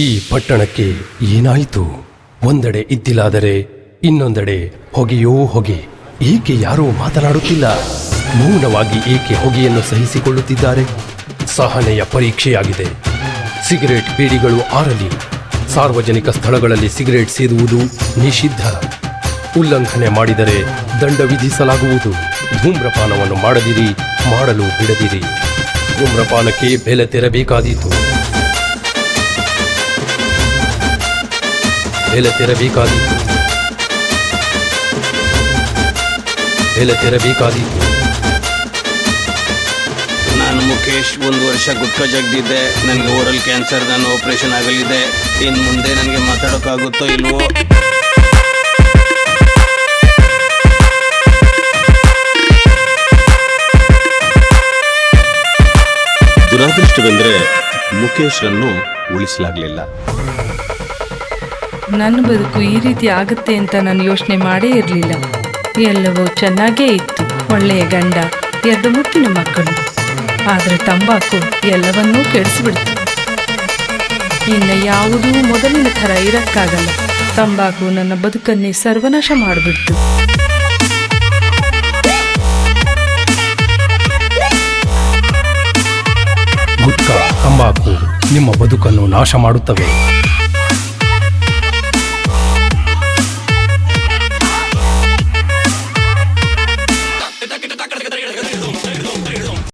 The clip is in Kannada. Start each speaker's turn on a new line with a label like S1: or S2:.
S1: ಈ ಪಟ್ಟಣಕ್ಕೆ ಏನಾಯಿತು? ಒಂದೆಡೆ ಇದ್ದಿಲಾದರೆ ಇನ್ನೊಂದೆಡೆ ಹೊಗೆಯೋ ಹೊಗೆ. ಏಕೆ ಯಾರೂ ಮಾತನಾಡುತ್ತಿಲ್ಲ? ಮೌನವಾಗಿ ಏಕೆ ಹೊಗೆಯನ್ನು ಸಹಿಸಿಕೊಳ್ಳುತ್ತಿದ್ದಾರೆ? ಸಹನೆಯ ಪರೀಕ್ಷೆಯಾಗಿದೆ. ಸಿಗರೇಟ್ ಬೀಡಿಗಳು ಆರಲಿ. ಸಾರ್ವಜನಿಕ ಸ್ಥಳಗಳಲ್ಲಿ ಸಿಗರೇಟ್ ಸೇದುವುದು ನಿಷಿದ್ಧ. ಉಲ್ಲಂಘನೆ ಮಾಡಿದರೆ ದಂಡ ವಿಧಿಸಲಾಗುವುದು. ಧೂಮ್ರಪಾನವನ್ನು ಮಾಡದಿರಿ, ಮಾಡಲು ಬಿಡದಿರಿ. ಧೂಮ್ರಪಾನಕ್ಕೆ ಬೆಲೆ ತೆರಬೇಕಾದೀತು. ಬೆಲೆ ತೆರಬೇಕಾದೀತು. ಬೆಲೆ ತೆರಬೇಕಾದೀತು.
S2: ನಾನು ಮುಖೇಶ್. 1 ವರ್ಷ ಗುಟ್ಕಾ ಜಗ್ದಿದ್ದೆ. ನನಗೆ ಓರಲ್ ಕ್ಯಾನ್ಸರ್. ನಾನು ಆಪರೇಷನ್ ಆಗಲಿದೆ. ಇನ್ನು ಮುಂದೆ ನನಗೆ ಮಾತಾಡೋಕ್ಕಾಗುತ್ತೋ ಇಲ್ವೋ? ದುರಾದೃಷ್ಟವೆಂದರೆ ಮುಖೇಶ್ರನ್ನು ಉಳಿಸಲಾಗಲಿಲ್ಲ.
S3: ನನ್ನ ಬದುಕು ಈ ರೀತಿ ಆಗುತ್ತೆ ಅಂತ ನಾನು ಯೋಚನೆ ಮಾಡೇ ಇರಲಿಲ್ಲ. ಎಲ್ಲವೂ ಚೆನ್ನಾಗೇ ಇತ್ತು. ಒಳ್ಳೆಯ ಗಂಡ, 2 ಮುಟ್ಟಿನ ಮಕ್ಕಳು. ಆದರೆ ತಂಬಾಕು ಎಲ್ಲವನ್ನೂ ಕೆಡಿಸಿಬಿಡ್ತು. ಇನ್ನು ಯಾವುದೂ ಮೊದಲಿನ ಥರ ಇರಕ್ಕಾಗಲ್ಲ. ತಂಬಾಕು ನನ್ನ ಬದುಕನ್ನೇ ಸರ್ವನಾಶ ಮಾಡಿಬಿಡ್ತು.
S1: ಗುಟ್ಕಾ, ತಂಬಾಕು ನಿಮ್ಮ ಬದುಕನ್ನು ನಾಶ ಮಾಡುತ್ತವೆ.